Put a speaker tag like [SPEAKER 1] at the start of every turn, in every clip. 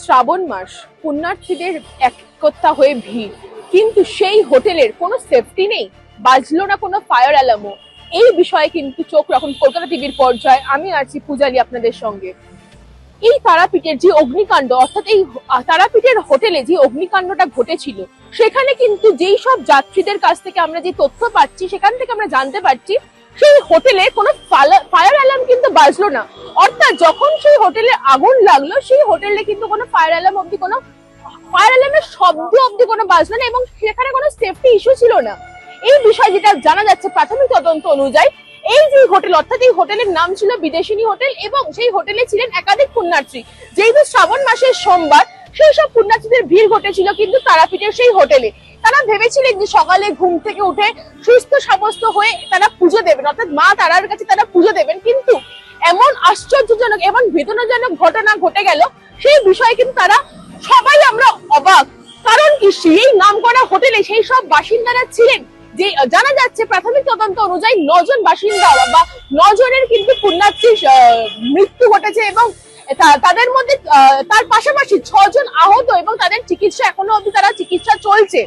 [SPEAKER 1] শ্রাবণ মাস, পুণ্যার্থীদের একতা হয়ে ভিড়, কিন্তু সেই হোটেলের কোনো সেফটি নেই, বাজলো না কোনো ফায়ার অ্যালার্মও। এই বিষয়ে কিন্তু চোখ রাখুন কলকাতা টিভির পর্যায়ে। আমি আছি পূজালি আপনাদের সঙ্গে। এই তারাপীঠের যে অগ্নিকাণ্ড, অর্থাৎ এই তারাপীঠের হোটেলে যে অগ্নিকাণ্ডটা ঘটেছিল, সেখানে কিন্তু যেই সব যাত্রীদের কাছ থেকে আমরা যে তথ্য পাচ্ছি, সেখান থেকে আমরা জানতে পারছি সেই হোটেলে কোনো ফায়ার অ্যালার্ম কিন্তু বাজলো না। অর্থাৎ যখন সেই হোটেলে আগুন লাগলো, সেই হোটেলে কিন্তু কোনো ফায়ার অ্যালার্মের শব্দ অব্দি কোনো বাজলো না এবং সেখানে কোনো সেফটি ইস্যু ছিল না। এই বিষয়ে যেটা জানা যাচ্ছে প্রাথমিক তদন্ত অনুযায়ী, এই যে হোটেল, অর্থাৎ এই হোটেলের নাম ছিল বিদেশিনী হোটেল এবং সেই হোটেলে ছিলেন একাধিক পুণ্যার্থী। যেহেতু শ্রাবণ মাসের সোমবার, সেই সব পুণ্যার্থীদের ভিড় ঘটেছিল কিন্তু তারাপীঠের সেই হোটেলে। তারা ভেবেছিলেন যে সকালে ঘুম থেকে উঠে সুস্থ সাব্যস্ত হয়ে তারা পুজো দেবেন, অর্থাৎ মা তারার কাছে তারা পুজো দেবেন, কিন্তু এমন আশ্চর্যজনক এবং বেদনাজনক ঘটনা ঘটে গেল, সেই বিষয়ে কিন্তু তারা সবাই আমরা অবাক। কারণ কি, সেই নামকরা হোটেলে সেই সব বাসিন্দারা ছিলেন, যে জানা যাচ্ছে প্রাথমিক তদন্ত অনুযায়ী 9 জন বাসিন্দা বা 9 জনের কিন্তু পুণ্যার্থীর মৃত্যু ঘটেছে এবং তাদের মধ্যে তার পাশাপাশি 6 জন আহত এবং তাদের চিকিৎসা এখনো অবধি তারা চিকিৎসা চলছে।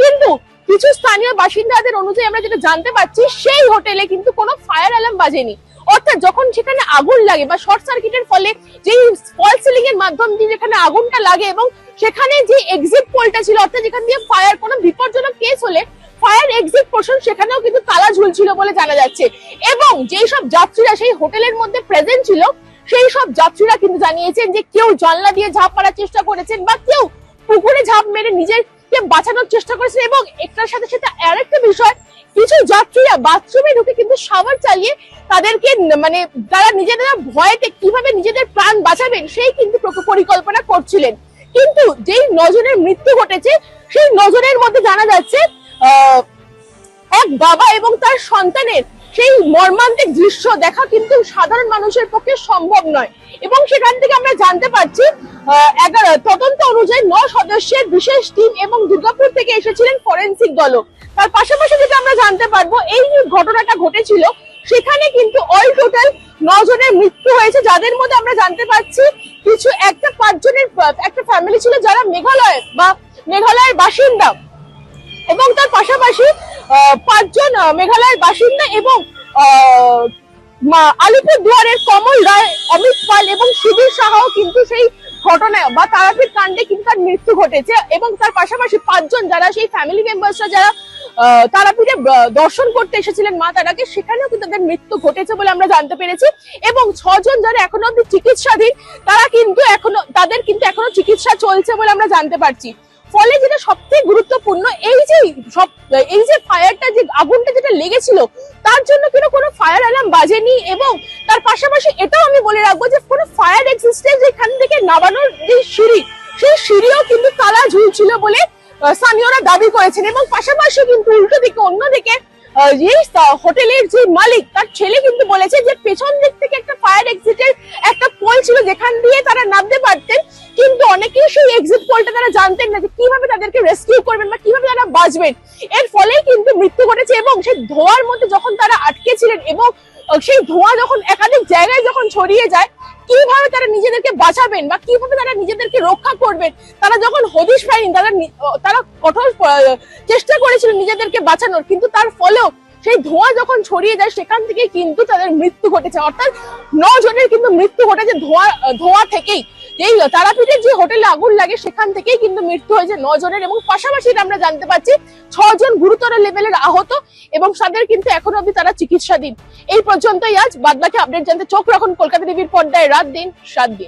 [SPEAKER 1] কিন্তু কিছু স্থানীয় বাসিন্দাদের অনুযায়ী আমরা যেটা জানতে পারছি, সেই হোটেলে কিন্তু কোনো ফায়ার অ্যালার্ম বাজেনি। অর্থাৎ যখন সেখানে আগুন লাগে বা শর্ট সার্কিটের ফলে যেই ফলস সিলিং এর মাধ্যম দিয়ে যেখানে আগুনটা লাগে এবং সেখানে যে এক্সিট পোলটা ছিল, অর্থাৎ যেখান দিয়ে ফায়ার কোনো বিপজ্জনক কেস হলে ফায়ার এক্সিট পোর্শন, সেখানেও কিন্তু তালা ঝুলছিল বলে জানা যাচ্ছে। এবং যেই সব যাত্রীরা সেই হোটেলের মধ্যে প্রেজেন্ট ছিল, সেই সব যাত্রীরা কিন্তু জানিয়েছেন যে কেউ জানলা দিয়ে ঝাঁপ মারার চেষ্টা করেছেন বা কেউ পুকুরে ঝাঁপ মেরে নিজেকে বাঁচানোর চেষ্টা করেছেন। এবং একটার সাথে সাথে আরেকটা বিষয়, কিছু যাত্রীরা বাথরুমে ঢুকে কিন্তু শাওয়ার চালিয়ে তাদেরকে মানে তারা নিজেদের ভয়েতে কিভাবে নিজেদের প্রাণ বাঁচাবেন সেই কিন্তু পরিকল্পনা করছিলেন। কিন্তু যেই 9 জনের মৃত্যু ঘটেছে, সেই 9 জনের মধ্যে জানা যাচ্ছে এক বাবা এবং তার সন্তানের সেই মর্মান্তিক দৃশ্য দেখা কিন্তু সাধারণ মানুষের পক্ষে সম্ভব নয়। এবং সেখান থেকে আমরা জানতে পারছি তদন্ত অনুযায়ী 9 সদস্যের বিশেষ টিম এবং দুর্গাপুর থেকে এসেছিলেন ফরেন্সিক দলও। তার পাশাপাশি যেটা আমরা জানতে পারবো, এই যে ঘটনাটা ঘটেছিল সেখানে কিন্তু অল টোটাল 9 জনের মৃত্যু হয়েছে, যাদের মধ্যে আমরা জানতে পারছি কিছু 5 জনের একটা ফ্যামিলি ছিল যারা মেঘালয়ের বাসিন্দা এবং তার পাশাপাশি 5 জন মেঘালয়ের বাসিন্দা এবং আলিপুরদুয়ারের কমল রায়, অমিত পাল এবং সুধীর সাহাও কিন্তু সেই ঘটনায় বা তারাপীঠ কাণ্ডে কিন্তু তার মৃত্যু ঘটেছে। এবং তার পাশাপাশি 5 জন যারা সেই ফ্যামিলি মেম্বার্সরা যারা তারাপীঠে দর্শন করতে এসেছিলেন মা তারাকে, সেখানেও কিন্তু তাদের মৃত্যু ঘটেছে বলে আমরা জানতে পেরেছি। এবং 6 জন যারা এখনো অব্দি চিকিৎসাধীন, তাদের কিন্তু এখনো চিকিৎসা চলছে বলে আমরা জানতে পারছি। ফলে যেটা সবথেকে গুরুত্বপূর্ণ, এই যে ফায়ারটা, যে আগুনটা যেটা লেগেছিল, তার জন্য কিন্তু কোনো ফায়ার অ্যালার্ম বাজেনি। এবং তার পাশাপাশি এটাও আমি বলে রাখবো যে কোনো ফায়ার এক্সিস্টেন্স এখান থেকে নামানোর যে সিঁড়ি, সেই সিঁড়িও কিন্তু তালা ঝুলছিল বলে স্থানীয়রা দাবি করেছেন। এবং পাশাপাশি কিন্তু উল্টো দিকে, অন্যদিকে এই হোটেলের যে মালিক, তার ছেলে কিন্তু বলেছে যে পেছন দিক থেকে একটা ফায়ার এক্সিটের একটা পোল ছিল যেখান দিয়ে তারা নামতে পারতেন, কিন্তু অনেকেই সেই এক্সিট পোলটা তারা জানতেন না যে কিভাবে তাদেরকে রেস্কিউ করবেন বা কিভাবে তারা বাঁচবেন। এর ফলেই কিন্তু মৃত্যু ঘটেছে। এবং সেই ধোঁয়ার মধ্যে যখন তারা আটকে ছিলেন এবং সেই ধোঁয়া যখন একাধিক জায়গায় যখন ছড়িয়ে যায়, কিভাবে তারা নিজেদেরকে বাঁচাবেন বা কিভাবে তারা নিজেদেরকে রক্ষা করবেন, তারা যখন হদিশ পায়নি, তারা কঠোর চেষ্টা করেছিলেন নিজেদেরকে বাঁচানোর, কিন্তু তার ফলেও সেই ধোঁয়া যখন ছড়িয়ে যায়, সেখান থেকে কিন্তু তাদের মৃত্যু ঘটেছে। অর্থাৎ 9 জনের কিন্তু মৃত্যু ঘটেছে ধোঁয়া থেকেই। এই তারাপীঠের যে হোটেলে আগুন লাগে, সেখান থেকেই কিন্তু মৃত্যু হয়েছে 9 জনের। এবং পাশাপাশি আমরা জানতে পারছি 6 জন গুরুতর লেভেলের আহত এবং তাদের কিন্তু এখনো অবধি তারা চিকিৎসাধীন। এই পর্যন্তই আজ। বাদবাকি আপডেট জানতে চোখ রাখুন কলকাতা টিভির পর্দায়, রাত দিন 7 দিন।